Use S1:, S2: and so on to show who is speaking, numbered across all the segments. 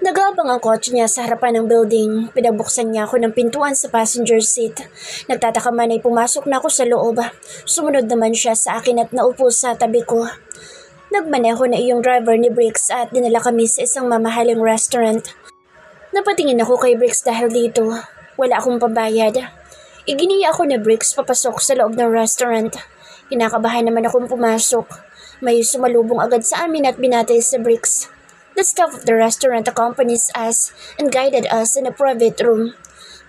S1: Nagabang ang kotse niya sa harapan ng building. Pinagbuksan niya ako ng pintuan sa passenger seat. Nagtataka man ay pumasok na ako sa loob. Sumunod naman siya sa akin at naupo sa tabi ko. Nagmaneho na iyong driver ni Briggs at dinala kami sa isang mamahaling restaurant. Napatingin ako kay Briggs dahil dito. Wala akong pabayad. Iginiya ako ni Briggs papasok sa loob ng restaurant. Kinakabahan naman akong pumasok. May sumalubong agad sa amin at binatay si Briggs. The staff of the restaurant accompanies us and guided us in a private room.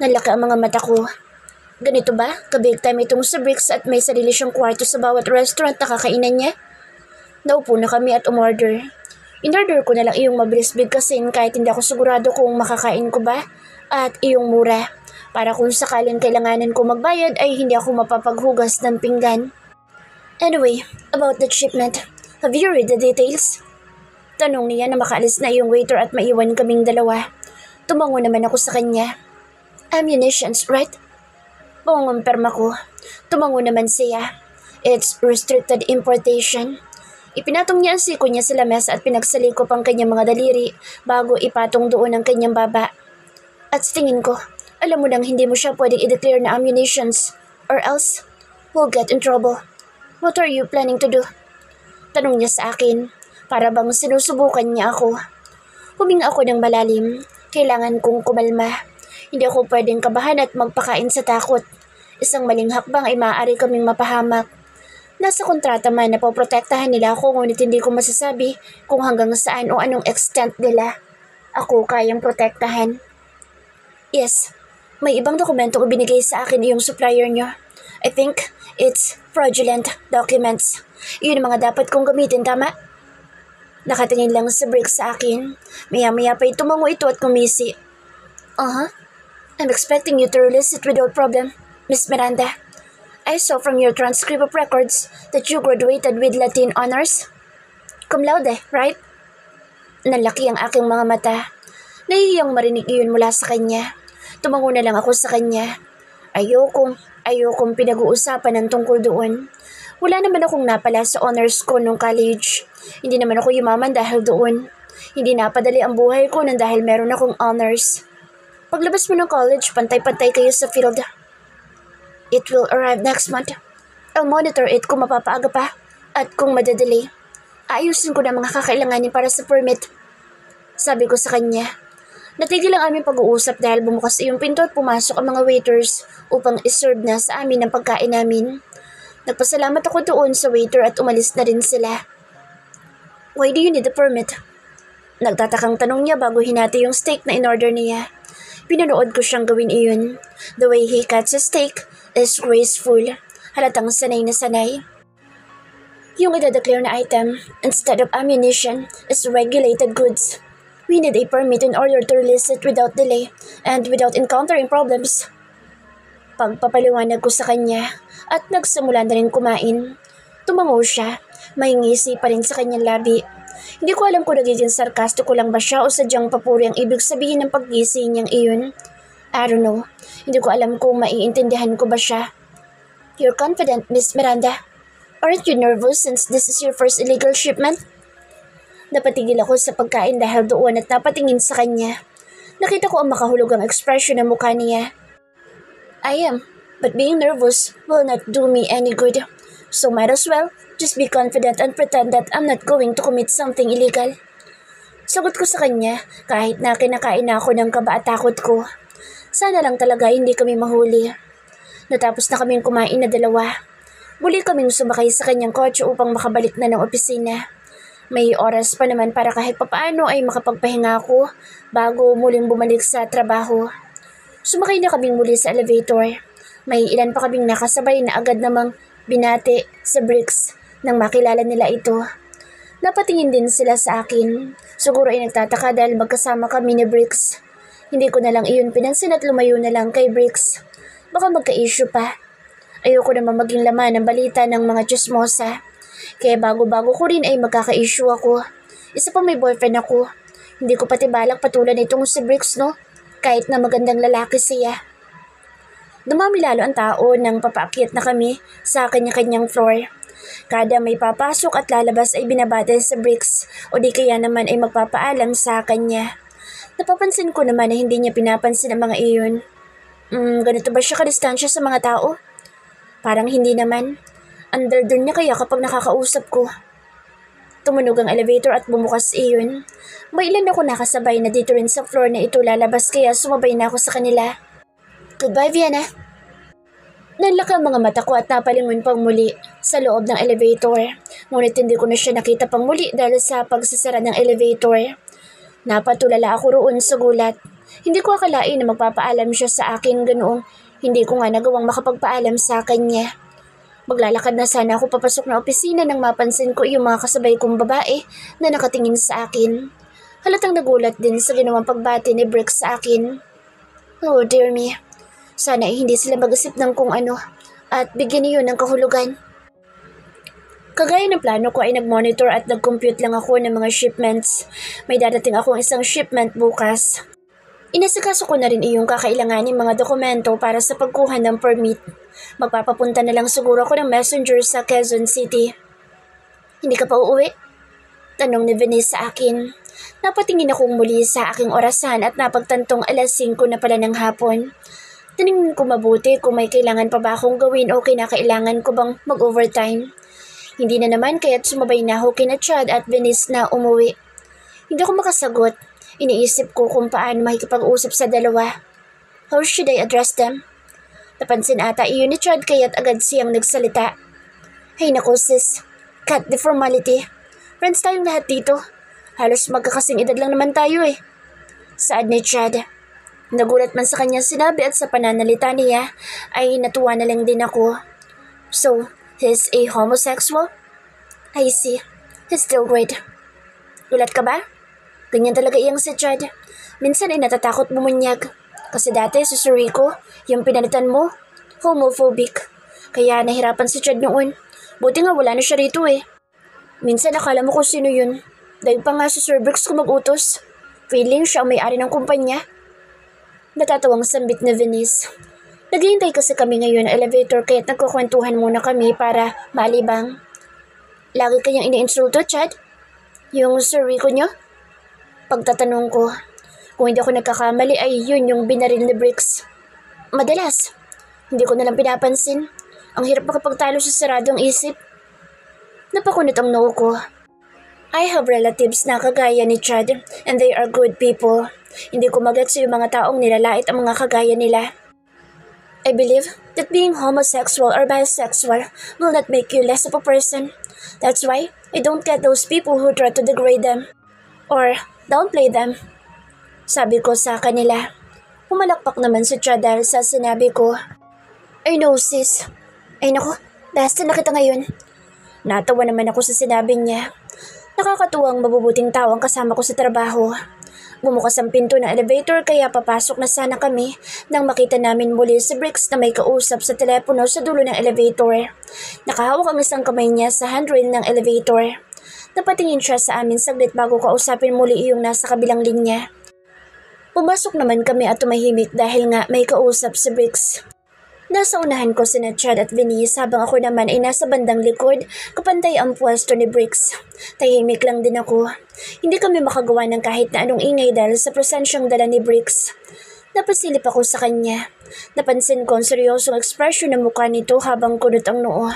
S1: Nalaki ang mga mata ko. Ganito ba? Kabig time itong si Briggs at may sarili siyang kwarto sa bawat restaurant na kakainan niya? Naupo na kami at umorder. In-order ko na lang iyong mabilis bigkasin kahit hindi ako sigurado kung makakain ko ba at iyong mura. Para kung sakaling kailanganan ko magbayad ay hindi ako mapapaghugas ng pinggan. Anyway, about the shipment, have you read the details? Tanong niya na makaalis na yung waiter at maiwan kaming dalawa. Tumango naman ako sa kanya. Ammunitions, right? Pangungumpirma ko. Tumango naman siya. It's restricted importation. Ipinatong niya ang siko niya sa lamesa at pinagsalikop ang kanyang mga daliri bago ipatong doon ang kanyang baba. At sa tingin ko, alam mo nang hindi mo siya pwedeng i-declare na ammunitions or else we'll get in trouble. What are you planning to do? Tanong niya sa akin. Para bang sinusubukan niya ako. Huminga ako ng malalim. Kailangan kong kumalma. Hindi ako pwedeng kabahan at magpakain sa takot. Isang maling hakbang ay maaari kaming mapahamak. Nasa kontrata man na poprotektahan nila ako ngunit hindi ko masasabi kung hanggang saan o anong extent nila ako kayang protektahan. Yes, may ibang dokumentong ibinigay sa akin yung supplier niyo. I think it's fraudulent documents. Yun ang mga dapat kong gamitin, tama? Nakatingin lang si Briggs sa akin. Maya-maya pa'y tumango ito at kumisi. I'm expecting you to release it without problem, Miss Miranda. I saw from your transcript of records that you graduated with Latin honors. Cum laude, right? Nalaki ang aking mga mata. Nahihiyang marinig iyon mula sa kanya. Tumango na lang ako sa kanya. Ayokong pinag-uusapan ng tungkol doon. Wala naman akong napala sa honors ko nung college. Hindi naman ako yumaman dahil doon. Hindi napadali ang buhay ko nang dahil meron akong honors. Paglabas mo ng college, pantay-pantay kayo sa field. It will arrive next month. I'll monitor it kung mapapaaga pa at kung madadali. Ayusin ko na mga kakailanganin para sa permit. Sabi ko sa kanya. Natigil ang aming pag-uusap dahil bumukas iyong pinto at pumasok ang mga waiters upang iserve na sa amin ang pagkain namin. Nagpasalamat ako doon sa waiter at umalis na rin sila. Why do you need a permit? Nagtatakang tanong niya bago hinati yung steak na in-order niya. Pinanood ko siyang gawin iyon. The way he cuts a steak is graceful. Halatang sanay na sanay. Yung idadeclare na item, instead of ammunition, is regulated goods. We need a permit in order to release it without delay and without encountering problems. Pagpapaliwanag ko sa kanya at nagsimula na rin kumain. Tumango siya. May ngisi pa rin sa kanyang labi. Hindi ko alam kung nagiging sarkastiko lang ba siya o sadyang papuri ang ibig sabihin ng pag-ngisi niyang iyon. I don't know. Hindi ko alam kung maiintindihan ko ba siya. You're confident, Miss Miranda. Aren't you nervous since this is your first illegal shipment? Napatigil ako sa pagkain dahil doon at napatingin sa kanya. Nakita ko ang makahulugang ekspresyon ng mukha niya. I am, but being nervous will not do me any good. So might as well just be confident and pretend that I'm not going to commit something illegal. Sagot ko sa kanya kahit na kinakain na ako ng kaba at takot ko. Sana lang talaga hindi kami mahuli. Natapos na kaming kumain na dalawa. Muli kaming sumakay sa kanyang kotse upang makabalik na ng opisina. May oras pa naman para kahit papaano ay makapagpahinga ako bago muling bumalik sa trabaho. Sumakay na kaming muli sa elevator. May ilan pa kaming nakasabay na agad namang binati sa Briggs nang makilala nila ito. Napatingin din sila sa akin. Siguro ay nagtataka dahil magkasama kami ni Briggs. Hindi ko na lang iyon pinansin at lumayo na lang kay Briggs. Baka magka-issue pa. Ayoko naman maging laman ng balita ng mga chismosa. Kaya bago-bago ko rin ay magkaka-issue ako. Isa pa may boyfriend ako. Hindi ko pati balak patulan itong si Briggs, no? Kahit na magandang lalaki siya. Dumami lalo ang tao nang papaakyat na kami sa kanya-kanyang floor. Kada may papasok at lalabas ay binabati sa Briggs o di kaya naman ay magpapaalam sa kanya. Napapansin ko naman na hindi niya pinapansin ang mga iyon. Ganito ba siya kadistansya sa mga tao? Parang hindi naman. Under doon niya kaya kapag nakakausap ko. Tumunog ang elevator at bumukas iyon. May ilan ako nakasabay na dito rin sa floor na ito lalabas kaya sumabay na ako sa kanila. Goodbye, Vienna. Nanlaki ang mga mata ko at napalingon pang muli sa loob ng elevator. Ngunit hindi ko na siya nakita pang muli dahil sa pagsasara ng elevator. Napatulala ako roon sa gulat. Hindi ko akalain na magpapaalam siya sa akin ganoong hindi ko nga nagawang makapagpaalam sa kanya. Maglalakad na sana ako papasok na opisina nang mapansin ko yung mga kasabay kong babae na nakatingin sa akin. Halatang nagulat din sa ginawang pagbati ni Brix sa akin. Oh dear me. Sana ay hindi sila mag-isip ng kung ano at bigyan niyo ng kahulugan. Kagaya ng plano ko ay nag-monitor at nag-compute lang ako ng mga shipments. May dadating akong isang shipment bukas. Inasikaso ko na rin iyong kakailanganin mga dokumento para sa pagkuha ng permit. Magpapapunta na lang siguro ako ng messenger sa Quezon City. Hindi ka pa uuwi? Tanong ni Venice sa akin. Napatingin akong muli sa aking orasan at napagtantong 5:00 na pala ng hapon. Tinignan ko mabuti kung may kailangan pa ba akong gawin o kinakailangan ko bang mag-overtime. Hindi na naman kaya't sumabay na ako kina Chad at Venice na umuwi. Hindi ako makasagot. Iniisip ko kung paano makikipag-usap sa dalawa. How should I address them? Napansin ata iyon ni Chad kaya't agad siyang nagsalita. Hay nako sis, cut the formality. Friends tayong lahat dito. Halos magkakasing edad lang naman tayo eh. Saad ni Chad. Nagulat man sa kanyang sinabi at sa pananalita niya ay natuwa na lang din ako. So, he's a homosexual? I see. He's still great. Gulat ka ba? Ganyan talaga iyang si Chad. Minsan ay natatakot bumunyag. Kasi dati si Sir Rico, yung pinalitan mo, homophobic. Kaya nahirapan si Chad noon. Buti nga wala na siya rito eh. Minsan akala mo kung sino yun. Dahil pa nga si Sir Brix ko mag-utos. Feeling siya ang may-ari ng kumpanya. Natatawang sambit ni Venice. Naghihintay kasi kami ngayon ng elevator kaya't nagkukwentuhan muna kami para malibang. Lagi kanyang iniinsulto, Chad? Yung Sir Rico nyo? Pagtatanong ko, kung hindi ako nagkakamali ay yun yung binaril ni Brix. Madalas, hindi ko nalang pinapansin. Ang hirap makapagtalo sa saradong isip. Napakunot ang noo ko. I have relatives na kagaya ni Chad and they are good people. Hindi ko magets yung mga taong nilalait ang mga kagaya nila. I believe that being homosexual or bisexual will not make you less of a person. That's why I don't get those people who try to degrade them or downplay them. Sabi ko sa kanila. Pumalakpak naman si Chad dahil sa sinabi ko. I know sis. Ay naku, basta na kita ngayon. Natawa naman ako sa sinabi niya. Nakakatuwang mabubuting tao ang kasama ko sa trabaho. Bumukas ang pinto ng elevator kaya papasok na sana kami nang makita namin muli si Brix na may kausap sa telepono sa dulo ng elevator. Nakahawak ang isang kamay niya sa handrail ng elevator. Napatingin siya sa amin saglit bago kausapin muli yung nasa kabilang linya. Pumasok naman kami at tumahimik dahil nga may kausap si Brix. Nasa unahan ko sina Chad at Venice habang ako naman ay nasa bandang likod kapantay ang pwesto ni Brix. Tahimik lang din ako. Hindi kami makagawa ng kahit na anong ingay dahil sa presensyang dala ni Brix. Napasilip ako sa kanya. Napansin ko ang seryosong ekspresyon ng mukha nito habang kunot ang noo.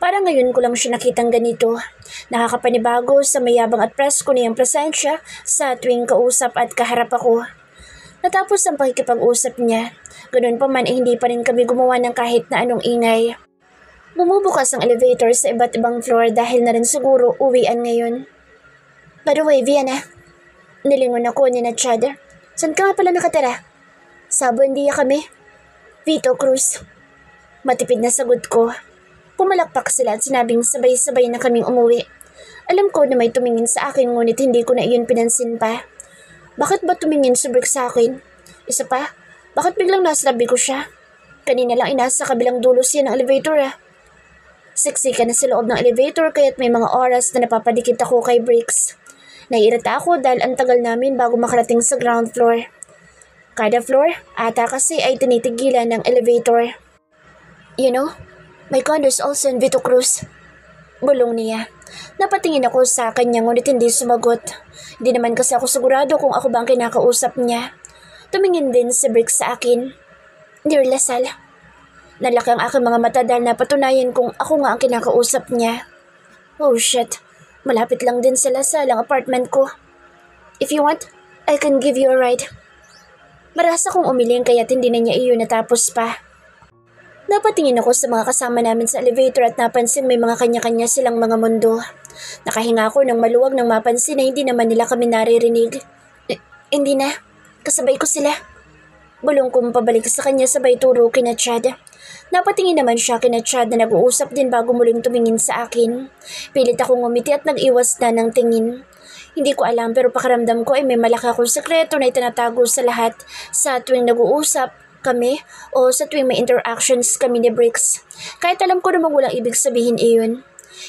S1: Parang ngayon ko lang siya nakitang ganito. Nakakapanibago sa mayabang at presko niyang presensya sa tuwing kausap at kaharap ako. Natapos ang pakikipag-usap niya. Ganun pa man ay hindi pa rin kami gumawa ng kahit na anong ingay. Bumubukas ang elevator sa iba't ibang floor dahil na rin siguro uwian ngayon. By the way, Vienna, nilingon ako ni na Chad. Saan ka nga pala nakatira? Sa Buendia kami. Vito Cruz. Matipid na sagot ko. Pumalakpak sila at sinabing sabay-sabay na kaming umuwi. Alam ko na may tumingin sa akin ngunit hindi ko na iyon pinansin pa. Bakit ba tumingin si Brix sa akin? Isa pa, bakit biglang nasa labi ko siya? Kanina lang inasa sa kabilang dulo siya ng elevator ah. Siksika na sa loob ng elevator kaya't may mga oras na napapadikit ako kay Brix. Naiirita ako dahil ang tagal namin bago makarating sa ground floor. Kada floor, ata kasi ay tinitigilan ng elevator. You know, my condo is also in Vito Cruz. Bulong niya. Napatingin ako sa kanya ngunit hindi sumagot. Hindi naman kasi ako sigurado kung ako ba ang kinakausap niya. Tumingin din si Bricks sa akin. Dear Lasal. Nalaki ang aking mga mata dahil napatunayan kung ako nga ang kinakausap niya. Oh shit. Malapit lang din sa Lasal ang apartment ko. If you want, I can give you a ride. Marasa kong umiling kaya't hindi na niya iyon natapos pa. Napatingin ako sa mga kasama namin sa elevator at napansin may mga kanya-kanya silang mga mundo. Nakahinga ako ng maluwag nang mapansin na hindi naman nila kami naririnig. Hindi na. Kasabay ko sila. Bulong kong pabalik sa kanya sabay turo kina Chad. Napatingin naman siya kina Chad na nag-uusap din bago muling tumingin sa akin. Pilit akong ngumiti at nag-iwas na ng tingin. Hindi ko alam pero pakiramdam ko ay may malaki akong sekreto na itinatago sa lahat sa tuwing nag-uusap kami o sa tuwing may interactions kami ni Bricks. Kahit alam ko namang walang ibig sabihin iyon.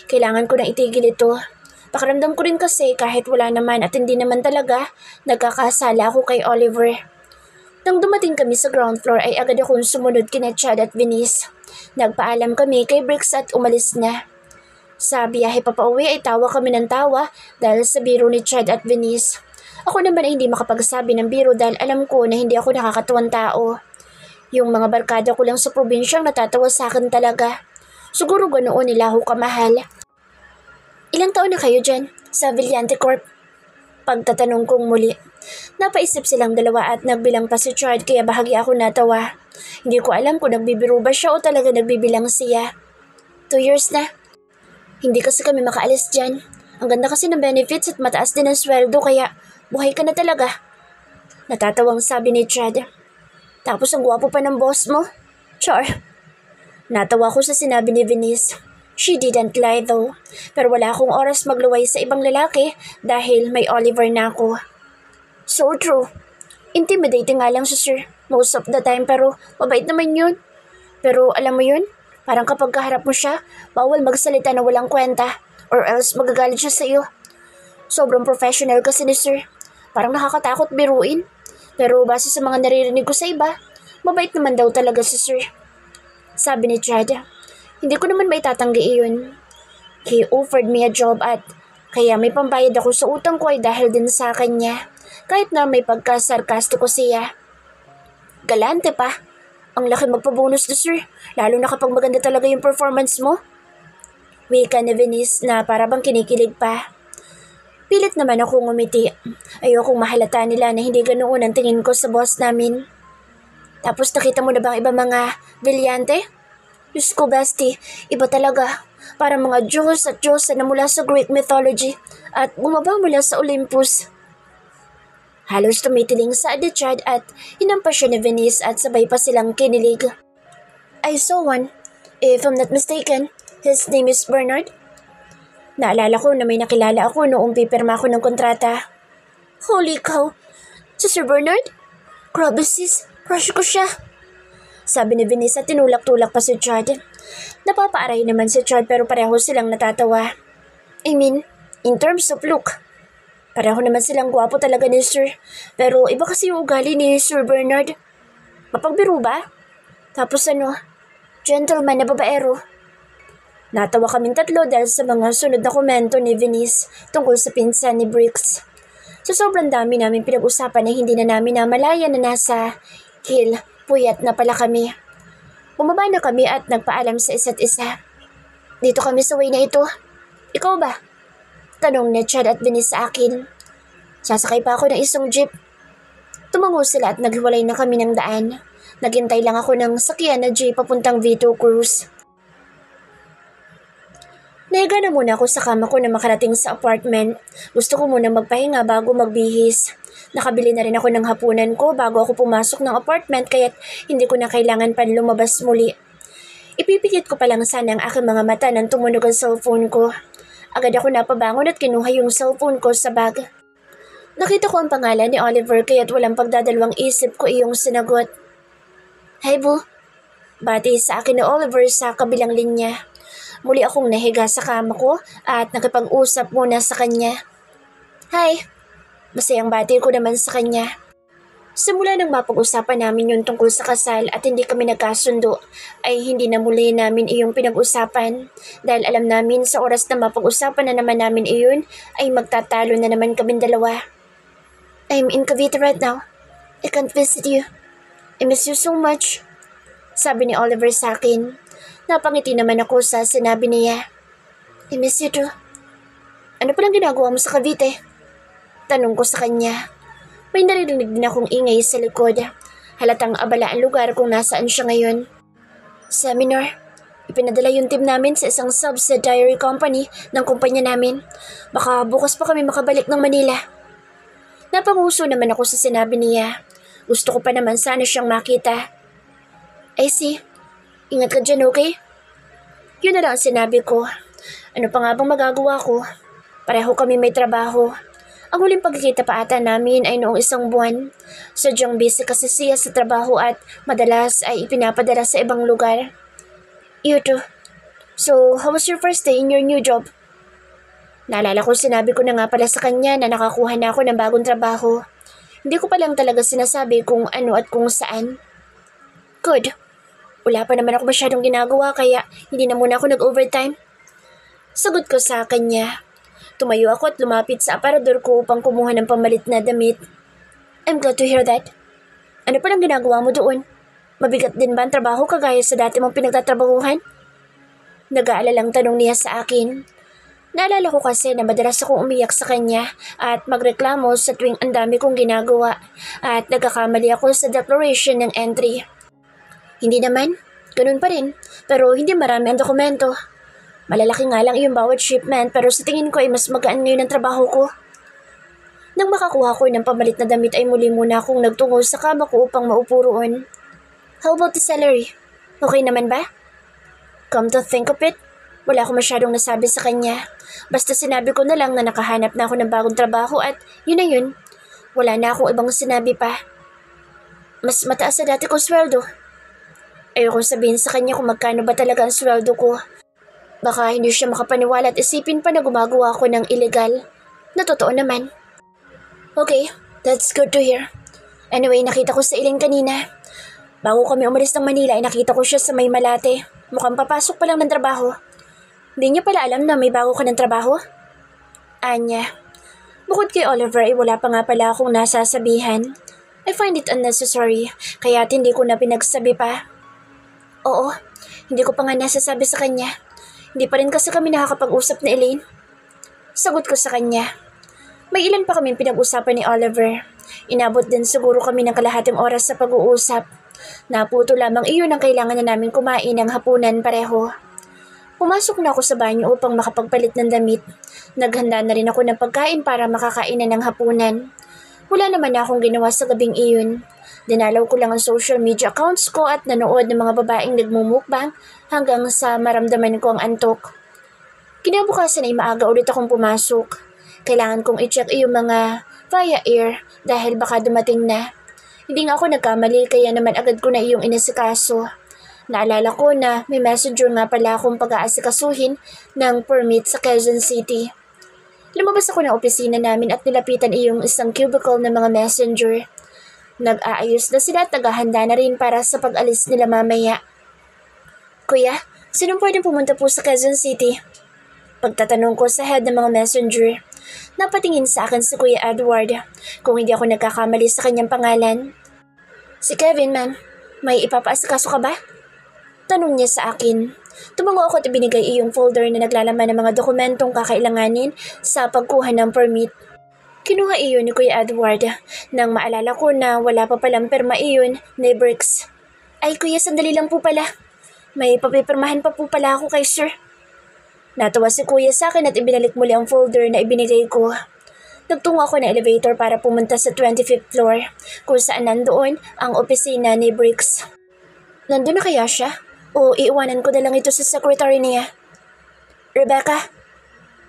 S1: Kailangan ko na itigil ito. Pakiramdam ko rin kasi kahit wala naman at hindi naman talaga, nagkakasala ako kay Oliver. Nang dumating kami sa ground floor ay agad akong sumunod kina Chad at Venice. Nagpaalam kami kay Bricks at umalis na. Sa biyahe papauwi ay tawa kami ng tawa dahil sa biro ni Chad at Venice. Ako naman ay hindi makapagsabi ng biro dahil alam ko na hindi ako nakakatuwang tao. Yung mga barkada ko lang sa probinsyang natatawa sa akin talaga. Siguro ganoon nila ako kamahal. Ilang taon na kayo dyan sa Villante Corp? Pagtatanong kong muli. Napaisip silang dalawa at nagbilang pa si Chad kaya bahagi ako natawa. Hindi ko alam kung nagbibiro ba siya o talaga nagbibilang siya. 2 years na. Hindi kasi kami makaalis dyan. Ang ganda kasi ng benefits at mataas din ang sweldo kaya buhay ka na talaga. Natatawang sabi ni Chad. Tapos ang gwapo pa ng boss mo. Char. Natawa ko sa sinabi ni Venice. She didn't lie though. Pero wala akong oras magluway sa ibang lalaki dahil may Oliver na ako. So true. Intimidating nga lang siya sir. Most of the time pero mabait naman yun. Pero alam mo yun, parang kapag kaharap mo siya, bawal magsalita na walang kwenta or else magagalit siya sa iyo. Sobrang professional kasi ni sir. Parang nakakatakot biruin. Pero base sa mga naririnig ko sa iba, mabait naman daw talaga si sir. Sabi ni Chad. Hindi ko naman maitatanggi iyon. He offered me a job at kaya may pambayad ako sa utang ko ay dahil din sa kanya. Kahit na may pagkasarkastiko siya. Galante pa. Ang laki magpabonus na sir, lalo na kapag maganda talaga yung performance mo. Wika ni Venice na para bang kinikilig pa. Pilit naman ako ngumiti. Ayokong mahalata nila na hindi ganoon ang tingin ko sa boss namin. Tapos nakita mo na bang iba mga Villante? Diyos ko, Basti, iba talaga. Para mga Diyos at Diyosa na mula sa Greek mythology at bumaba mula sa Olympus. Halos tumitiling sa ni Chad at hinampas siya ni Venice at sabay pa silang kinilig. I saw one. If I'm not mistaken, his name is Bernard. Naalala ko na may nakilala ako noong pipirma ko ng kontrata. Holy cow! Si Sir Bernard? Grabe sis, crush ko siya. Sabi ni Venice at tinulak-tulak pa si Chad. Napapaaray naman si Chad pero pareho silang natatawa. I mean, in terms of look. Pareho naman silang gwapo talaga ni Sir. Pero iba kasi yung ugali ni Sir Bernard. Mapagbiro ba? Tapos gentleman na babaero. Natawa kaming tatlo dahil sa mga sunod na komento ni Venice tungkol sa pinsan ni Bricks. Sa sobrang dami namin pinag-usapan na hindi na namin namalayan na nasa hill, puyat na pala kami. Bumaba na kami at nagpaalam sa isa't isa. Dito kami sa way na ito. Ikaw ba? Tanong ni Chad at Venice sa akin. Sasakay pa ako ng isang jeep. Tumango sila at naghiwalay na kami ng daan. Naghintay lang ako ng sakyan na jeep papuntang V2 Cruise. Nahiga na muna ako sa kama ko na makarating sa apartment. Gusto ko muna magpahinga bago magbihis. Nakabili na rin ako ng hapunan ko bago ako pumasok ng apartment kaya't hindi ko na kailangan pa lumabas muli. Ipipikit ko pa lang sana ang aking mga mata nang tumunog ang cellphone ko. Agad ako napabangon at kinuha yung cellphone ko sa bag. Nakita ko ang pangalan ni Oliver kaya't walang pagdadalawang isip ko iyong sinagot. Hey boo. Bati sa akin ni Oliver sa kabilang linya. Muli akong nahiga sa kama ko at nakipag-usap muna sa kanya. Hi! Masayang bati ko naman sa kanya. Simula nang mapag-usapan namin yung tungkol sa kasal at hindi kami nagkasundo, ay hindi na muli namin iyong pinag-usapan. Dahil alam namin sa oras na mapag-usapan na naman namin iyon, ay magtatalo na naman kaming dalawa. I'm in Cavite right now. I can't visit you. I miss you so much. Sabi ni Oliver sa akin. Napangiti naman ako sa sinabi niya. I miss you too. Ano palang ginagawa mo sa Cavite? Tanong ko sa kanya. May naririnig din akong ingay sa likod. Halatang abala ang lugar kung nasaan siya ngayon. Seminar. Ipinadala yung team namin sa isang subsidiary company ng kumpanya namin. Baka bukas pa kami makabalik ng Manila. Napanguso naman ako sa sinabi niya. Gusto ko pa naman sana siyang makita. I see. Ingat ka dyan, okay? Yun na lang ang sinabi ko. Ano pa nga bang magagawa ko? Pareho kami may trabaho. Ang huling pagkikita pa ata namin ay noong isang buwan. Sadyang busy kasi siya sa trabaho at madalas ay ipinapadala sa ibang lugar. You too. So, how was your first day in your new job? Naalala ko sinabi ko na nga pala sa kanya na nakakuha na ako ng bagong trabaho. Hindi ko pa lang talaga sinasabi kung ano at kung saan. Good. Wala pa naman ako masyadong ginagawa kaya hindi na muna ako nag-overtime. Sagot ko sa kanya. Tumayo ako at lumapit sa aparador ko upang kumuha ng pamalit na damit. I'm glad to hear that. Ano palang ginagawa mo doon? Mabigat din ba ang trabaho kagaya sa dati mong pinagtatrabahuhan? Nag-aalalang tanong niya sa akin. Naalala ko kasi na madalas akong umiyak sa kanya at magreklamo sa tuwing ang dami kong ginagawa at nagkakamali ako sa declaration ng entry. Hindi naman, ganun pa rin, pero hindi marami ang dokumento. Malalaki nga lang yung bawat shipment pero sa tingin ko ay mas magaan ngayon ang trabaho ko. Nang makakuha ko ng pamalit na damit ay muli muna akong nagtungo sa kama ko upang maupo roon. How about the salary? Okay naman ba? Come to think of it, wala akong masyadong nasabi sa kanya. Basta sinabi ko na lang na nakahanap na ako ng bagong trabaho at yun na yun. Wala na akong ibang sinabi pa. Mas mataas sa dati kong sweldo. Ayoko sabihin sa kanya kung magkano ba talaga ang sweldo ko. Baka hindi siya makapaniwala at isipin pa na gumagawa ako ng illegal. Na totoo naman. Okay, that's good to hear. Anyway, nakita ko sa Iling kanina. Bago kami umalis ng Manila ay nakita ko siya sa May Malate. Mukhang papasok pa lang ng trabaho. Hindi niya pala alam na may bago ka ng trabaho? Anya. Bukod kay Oliver ay wala pa nga pala akong nasasabihan. I find it unnecessary, kaya hindi ko na pinagsabi pa. Oo, hindi ko pa nga nasasabi sa kanya. Hindi pa rin kasi kami nakakapag-usap ni Elaine. Sagot ko sa kanya. May ilan pa kaming pinag-usapan ni Oliver. Inabot din siguro kami ng kalahating oras sa pag-uusap. Naputo lamang iyon ang kailangan na namin kumain ng hapunan pareho. Pumasok na ako sa banyo upang makapagpalit ng damit. Naghanda na rin ako ng pagkain para makakainan ng hapunan. Wala naman na akong ginawa sa gabing iyon. Dinalaw ko lang ang social media accounts ko at nanood ng mga babaeng nagmumukbang hanggang sa maramdaman ko ang antok. Kinabukasan ay maaga ulit akong pumasok. Kailangan kong i-check yung mga via air dahil baka dumating na. Hindi nga ako nagkamali kaya naman agad ko na iyong inasikaso. Naalala ko na may messenger nga pala akong pag-aasikasuhin ng permit sa Quezon City. Lumabas ako ng opisina namin at nilapitan iyong isang cubicle ng mga messenger. Nag-aayos na sila at naghahanda na rin para sa pag-alis nila mamaya. Kuya, sinong pwedeng pumunta po sa Quezon City? Pagtatanong ko sa head ng mga messenger, napatingin sa akin si Kuya Edward kung hindi ako nagkakamali sa kanyang pangalan. Si Kevin, ma'am. May ipapaasikaso ka ba? Tanong niya sa akin. Tumango ako at ibinigay iyong folder na naglalaman ng mga dokumentong kakailanganin sa pagkuha ng permit. Kinuha iyon ni Kuya Edward nang maalala ko na wala pa palang perma iyon ni Bricks. Ay kuya, sandali lang po pala. May papipirmahan pa po pala ako kay sir. Natawa si kuya sa akin at ibinalik muli ang folder na ibinigay ko. Nagtungo ako ng elevator para pumunta sa 25th floor kung saan nandoon ang opisina ni Bricks. Nandun na kaya siya? O iiwanan ko na lang ito sa secretary niya? Rebecca?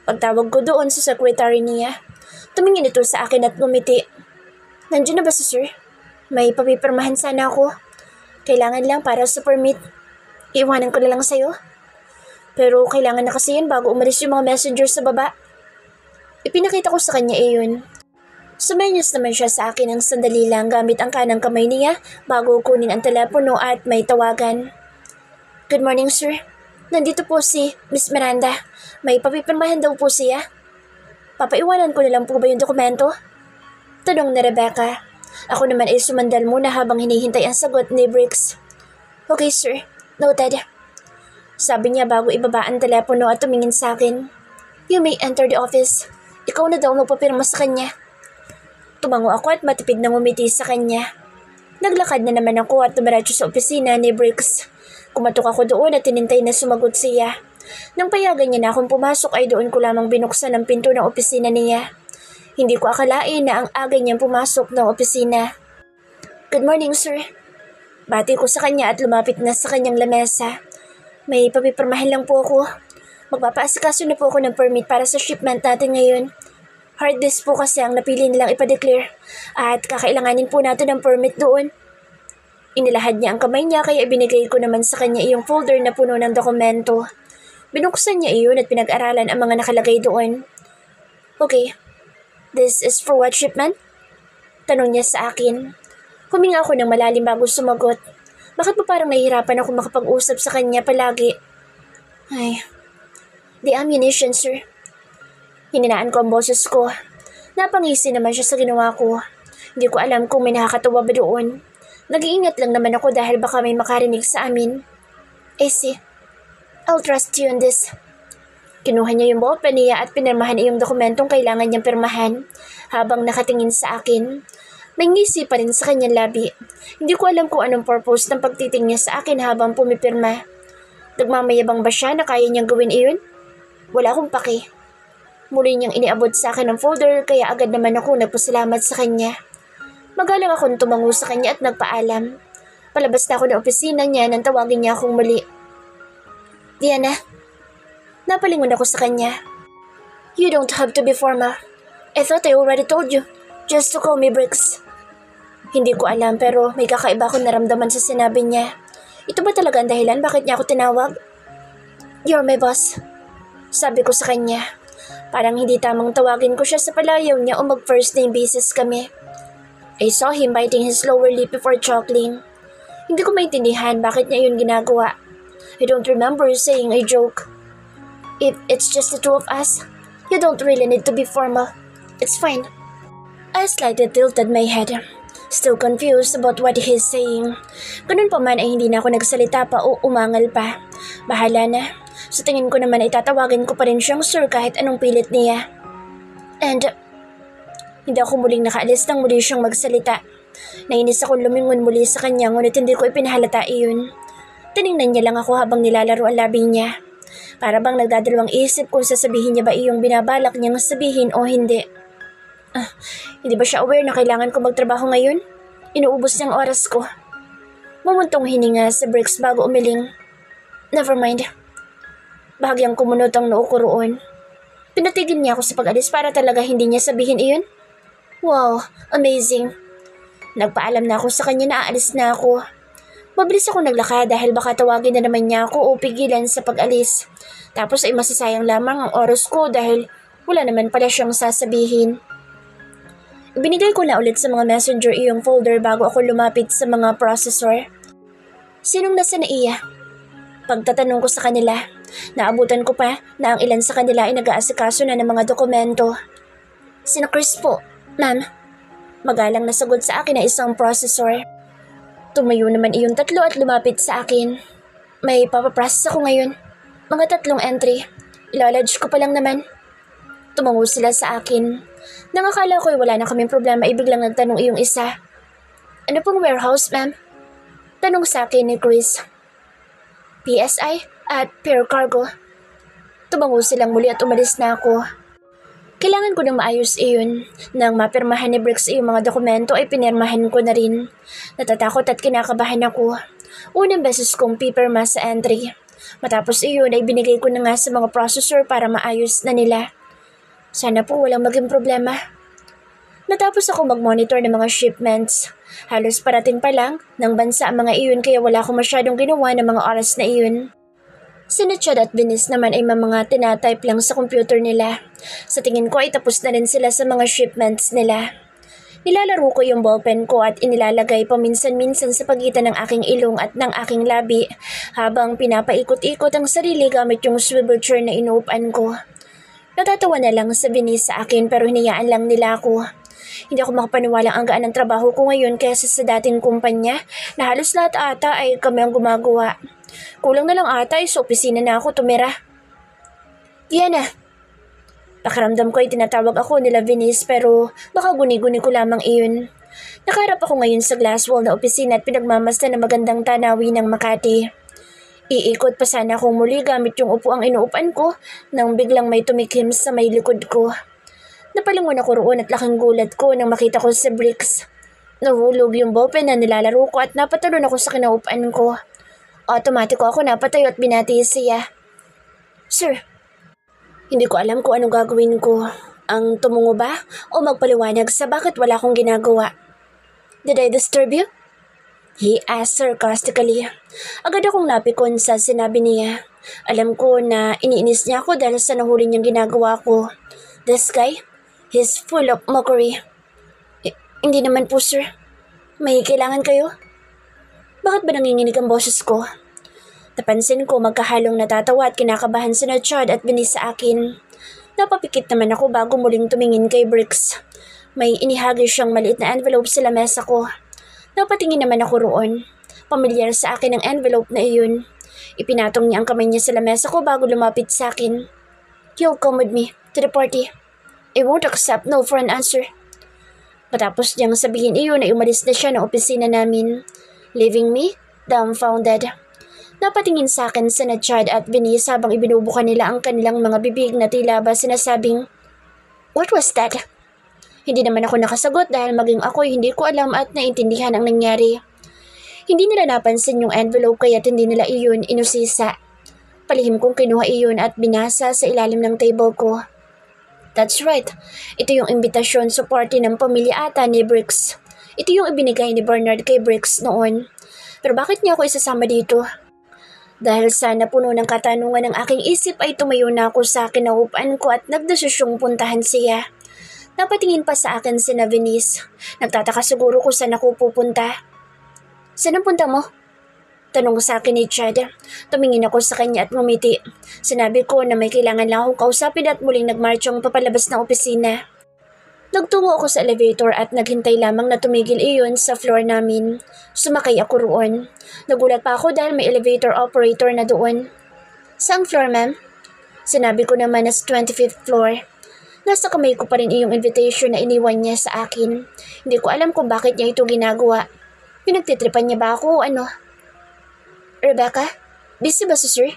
S1: Pagtawag ko doon sa secretary niya, tumingin ito sa akin at ngumiti. Nandiyan na ba si sir? May papipirmahan sana ako. Kailangan lang para sa permit. Iiwanan ko na lang sa'yo. Pero kailangan na kasi yun bago umalis yung mga messenger sa baba. Ipinakita ko sa kanya iyon. Sumenyas naman siya sa akin ng sandali lang gamit ang kanang kamay niya bago kunin ang telepono at may tawagan. Good morning, sir. Nandito po si Miss Miranda. May papipirmahan daw po siya. Papaiwanan ko na lang po ba yung dokumento? Tanong ni Rebecca. Ako naman ay sumandal muna habang hinihintay ang sagot ni Briggs. Okay, sir. Noted. Sabi niya bago ibaba ang telepono at tumingin sa akin. You may enter the office. Ikaw na daw magpapirma sa kanya. Tumango ako at matipid na ngumiti sa kanya. Naglakad na naman ako at dumiretso sa opisina ni Briggs. Kumatok ako doon at tinintay na sumagot siya. Nang payagan niya na akong pumasok ay doon ko lamang binuksan ang pinto ng opisina niya. Hindi ko akalain na ang aga niyang pumasok ng opisina. Good morning, sir. Bati ko sa kanya at lumapit na sa kanyang lamesa. May papipirmahan lang po ako. Magpapaasikaso na po ako ng permit para sa shipment natin ngayon. Hard disk po kasi ang napili nilang ipa-declare at kakailanganin po natin ng permit doon. Inilahad niya ang kamay niya kaya ibinigay ko naman sa kanya iyong folder na puno ng dokumento. Binuksan niya iyon at pinag-aralan ang mga nakalagay doon. Okay, this is for what shipment? Tanong niya sa akin. Huminga ako ng malalim bago sumagot. Bakit ba parang nahihirapan ako makapag-usap sa kanya palagi? Ay, the ammunition, sir. Hininaan ko ang boses ko. Napangisi naman siya sa ginawa ko. Hindi ko alam kung may nakakatawa ba doon. Nag-iingat lang naman ako dahil baka may makarinig sa amin. See, I'll trust you on this. Kinuha niya yung ballpen niya at pinirmahan iyong dokumentong kailangan niyang pirmahan habang nakatingin sa akin. May ngisi pa rin sa kanyang labi. Hindi ko alam kung anong purpose ng pagtiting niya sa akin habang pumipirma. Nagmamayabang ba siya na kaya niyang gawin iyon? Wala akong paki. Muli niyang iniabot sa akin ang folder kaya agad naman ako nagpasalamat sa kanya. Magalang akong tumango sa kanya at nagpaalam. Palabas na ako ng opisina niya nang tawagin niya akong muli. Diana, napalingon ako sa kanya. You don't have to be formal. I thought I already told you. Just to call me Briggs. Hindi ko alam pero may kakaiba akong naramdaman sa sinabi niya. Ito ba talaga ang dahilan bakit niya ako tinawag? You're my boss. Sabi ko sa kanya. Parang hindi tamang tawagin ko siya sa palayaw niya o mag-first name basis kami. I saw him biting his lower lip before chuckling. Hindi ko maintindihan bakit niya yun ginagawa. I don't remember saying a joke. If it's just the two of us, you don't really need to be formal. It's fine. I slightly tilted my head, still confused about what he's saying. Ganun pa man ay hindi na ako nagsalita pa o umangal pa. Bahala na. Sa tingin ko naman ay tatawagin ko pa rin siyang sir kahit anong pilit niya. And hindi ako muling nakaalis nang muli siyang magsalita. Nainis akong lumingon muli sa kanya ngunit hindi ko ipinahalata iyon. Tiningnan niya lang ako habang nilalaro ang labi niya. Para bang nagdadalawang isip kung sasabihin niya ba iyong binabalak niyang sabihin o hindi. Hindi ba siya aware na kailangan ko magtrabaho ngayon? Inuubos niyang oras ko. Mumuntong hininga sa Briggs bago umiling. Never mind. Bahagyang kumunot ang noo ko roon. Pinatigil niya ako sa pag-alis para talaga hindi niya sabihin iyon. Wow, amazing. Nagpaalam na ako sa kanya na aalis na ako. Mabilis ako naglakad dahil baka tawagin na naman niya ako o pigilan sa pag-alis. Tapos ay masasayang lamang ang oras ko dahil wala naman pala siyang sasabihin. Ibinigay ko na ulit sa mga messenger iyong folder bago ako lumapit sa mga processor. Sinong nasa na iya? Pagtatanong ko sa kanila, naabutan ko pa na ang ilan sa kanila ay nag-aasikaso na ng mga dokumento. Sina Chris po, ma'am. Magalang nasagot sa akin na isang processor. Tumayo naman iyong tatlo at lumapit sa akin. May papaprocess ako ngayon. Mga 3 entry. Ilalodge ko pa lang naman. Tumango sila sa akin. Nang akala ko ay wala na kaming problema ay biglang nagtanong iyong isa. Ano pong warehouse, ma'am? Tanong sa akin ni Chris. PSI at Pure Cargo. Tumango silang muli at umalis na ako. Kailangan ko nang maayos iyon. Nang mapirmahan ni Briggs iyong mga dokumento ay pinirmahan ko na rin. Natatakot at kinakabahan ako. Unang beses kong pipirma sa entry. Matapos iyon ay binigay ko na nga sa mga processor para maayos na nila. Sana po walang maging problema. Natapos ako mag-monitor ng mga shipments. Halos parating pa lang ng bansa ang mga iyon kaya wala akong masyadong ginawa ng mga oras na iyon. Sina Chad at Venice naman ay mga tinatype lang sa computer nila. Sa tingin ko ay tapos na rin sila sa mga shipments nila. Nilalaro ko yung ballpen ko at inilalagay paminsan-minsan sa pagitan ng aking ilong at ng aking labi habang pinapaikot-ikot ang sarili gamit yung swivel chair na inuupan ko. Natatawa na lang sa binis sa akin pero hinayaan lang nila ako. Hindi ako makapaniwalang ang gaan ng trabaho ko ngayon kaysa sa dating kumpanya na halos lahat ata ay kami ang gumagawa. Kulang na lang ata ay sa opisina na ako tumira. Yana. Pakiramdam ko ay tinatawag ako nila Venice pero baka guni-guni ko lamang iyon. Nakaharap ako ngayon sa glass wall na opisina at pinagmamasdan ng magandang tanawin ng Makati. Iikot pa sana akong muli gamit yung upuang inuupan ko nang biglang may tumikim sa may likod ko. Napalingon ako roon at laking gulat ko nang makita ko si Bricks. Nahulog yung ballpen na nilalaro ko at napatalon ako sa kinaupan ko. Automatiko ako napatayo at binati siya. Sir, hindi ko alam kung anong gagawin ko. Ang tumungo ba o magpaliwanag sa bakit wala akong ginagawa? Did I disturb you? He asked sarcastically. Agad akong napikon sa sinabi niya. Alam ko na iniinis niya ako dahil sa nahuli niyang ginagawa ko. This guy, he's full of mockery. Hindi naman po sir. May kailangan kayo? Bakit ba nanginginig ang boses ko? Napansin ko magkahalong natatawa at kinakabahan sina Chad at Venice sa akin. Napapikit naman ako bago muling tumingin kay Bricks. May inihagis siyang maliit na envelope sa lamesa ko. Napatingin naman ako roon. Pamilyar sa akin ang envelope na iyon. Ipinatong niya ang kamay niya sa lamesa ko bago lumapit sa akin. You'll come with me to the party. I won't accept no for an answer. Matapos niyang sabihin iyon ay umalis na siya ng opisina namin, leaving me dumbfounded. Napatingin sa akin sina Chad at Venice habang ibinubukan nila ang kanilang mga bibig na tila ba sinasabing, "What was that?" Hindi naman ako nakasagot dahil maging ako'y hindi ko alam at naintindihan ang nangyari. Hindi nila napansin yung envelope kaya't hindi nila iyon inusisa. Palihim kong kinuha iyon at binasa sa ilalim ng table ko. That's right. Ito yung imbitasyon sa party ng pamilya ata ni Bricks. Ito yung ibinigay ni Bernard kay Bricks noon. Pero bakit niya ako isasama dito? Dahil sa napuno ng katanungan ng aking isip ay tumayo na ako sa kinaupan ko at nagdesisyong puntahan siya. Napatingin pa sa akin si Venice. Nagtataka siguro kung saan ako pupunta. Saan ang punta mo? Tanong sa akin ni Chad. Tumingin ako sa kanya at ngumiti. Sinabi ko na may kailangan lang akong kausapin at muling nagmarchong papalabas ng opisina. Nagtungo ako sa elevator at naghintay lamang na tumigil iyon sa floor namin. Sumakay ako roon. Nagulat pa ako dahil may elevator operator na doon. Saang floor, ma'am? Sinabi ko naman na sa 25th floor. Nasa kamay ko pa rin iyong invitation na iniwan niya sa akin. Hindi ko alam kung bakit niya ito ginagawa. Pinagtitripan niya ba ako o ano? Rebecca, busy ba si sir?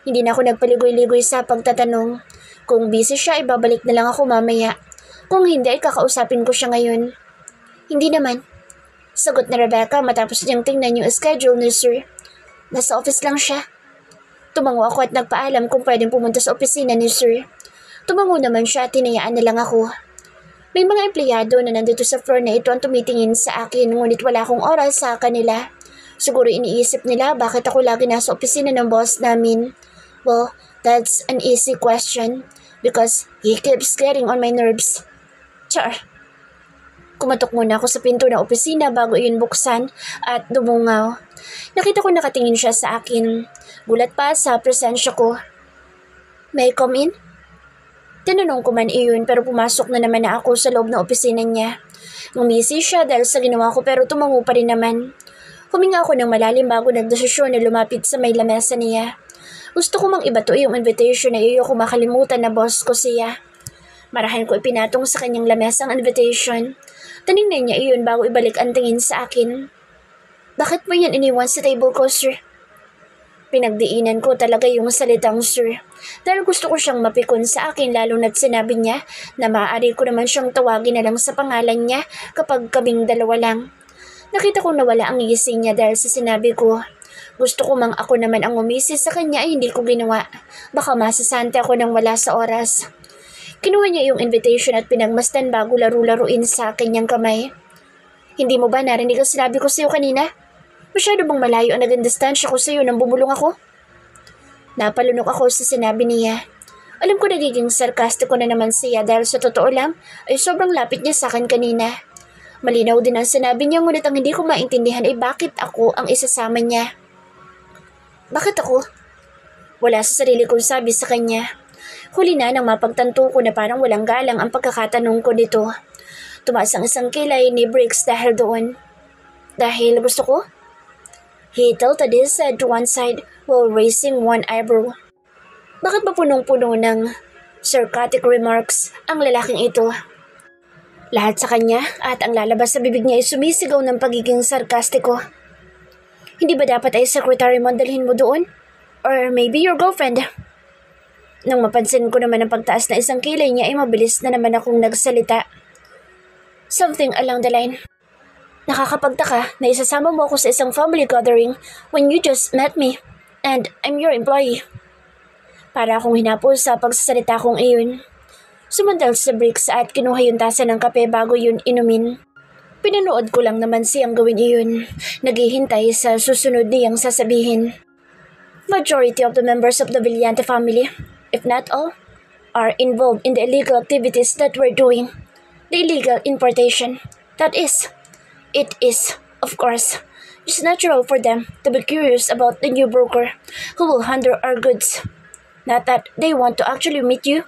S1: Hindi na ako nagpaligoy-ligoy sa pagtatanong. Kung busy siya, ibabalik na lang ako mamaya. Kung hindi ay kakausapin ko siya ngayon. Hindi naman. Sagot na Rebecca matapos niyang tingnan yung schedule ni sir. Nasa office lang siya. Tumango ako at nagpaalam kung pwedeng pumunta sa opisina ni sir. Tumango naman siya at tinayaan na lang ako. May mga empleyado na nandito sa floor na ito ang tumitingin sa akin ngunit wala akong oras sa kanila. Siguro iniisip nila bakit ako lagi nasa opisina ng boss namin. Well, that's an easy question because he keeps getting on my nerves. Char. Kumatok muna ako sa pinto ng opisina bago iyon buksan at dumungaw. Nakita ko nakatingin siya sa akin. Gulat pa sa presensya ko. May I come in? Tinanong ko man iyon pero pumasok na naman na ako sa loob ng opisina niya. Ngumisi siya dahil sa ginawa ko pero tumango pa rin naman. Huminga ako ng malalim bago nagdesisyon na lumapit sa may lamesa niya. Gusto ko mang ibato yung invitation na iyo ko makalimutan na boss ko siya. Marahan ko ipinatong sa kanyang lamesa ang invitation. Tinignan niya iyon bago ibalik ang tingin sa akin. Bakit mo yan iniwan sa table ko, sir? Pinagdiinan ko talaga yung salitang sir. Dahil gusto ko siyang mapikon sa akin lalo na't sinabi niya na maaari ko naman siyang tawagin na lang sa pangalan niya kapag kaming dalawa lang. Nakita ko nawala ang gising niya dahil sa sinabi ko. Gusto ko mang ako naman ang umisi sa kanya ay hindi ko ginawa. Baka masasante ako nang wala sa oras. Kinuha niya yung invitation at pinagmasdan bago laro-laruin sa kanyang kamay. Hindi mo ba narinig ang sinabi ko sa iyo kanina? Masyado bang malayo ang nag-distansya ko sa iyo nang bumulong ako? Napalunok ako sa sinabi niya. Alam ko nagiging sarkastiko na naman siya dahil sa totoo lang ay sobrang lapit niya sa akin kanina. Malinaw din ang sinabi niya, ngunit ang hindi ko maintindihan ay bakit ako ang isasama niya. Bakit ako? Wala sa sarili kong sabi sa kanya. Huli na nang mapagtanto ko na parang walang galang ang pagkakatanong ko nito. Tumaas ang isang kilay ni Briggs dahil doon. Dahil gusto ko? He tilted his head to one side while raising one eyebrow. Bakit ba punong-puno ng sarcastic remarks ang lalaking ito? Lahat sa kanya at ang lalabas sa bibig niya ay sumisigaw ng pagiging sarkastiko. Hindi ba dapat ay secretary mo dalhin mo doon? Or maybe your girlfriend? Nang mapansin ko naman ang pagtaas na isang kilay niya ay mabilis na naman akong nagsalita. Something along the line. Nakakapagtaka na isasama mo ako sa isang family gathering when you just met me and I'm your employee. Para akong hinapos sa pagsasalita kong iyon. Sumandal sa Briggs at kinuha yung tasa ng kape bago yun inumin. Pinanood ko lang naman siyang gawin iyon. Naghihintay sa susunod niyang sasabihin. Majority of the members of the Villante family, if not all, are involved in the illegal activities that we're doing. The illegal importation. That is, it is, of course, it's natural for them to be curious about the new broker who will handle our goods. Not that they want to actually meet you,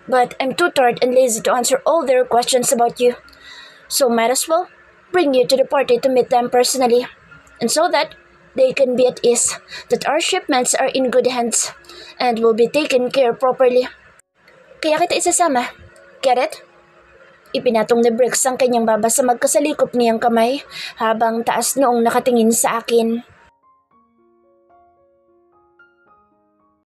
S1: but I'm too tired and lazy to answer all their questions about you. So might as well bring you to the party to meet them personally. And so that they can be at ease that our shipments are in good hands and will be taken care properly. Kaya kita isasama. Get it? Ipinatong ni Briggs ang kanyang baba sa magkasalikop niyang kamay habang taas noong nakatingin sa akin.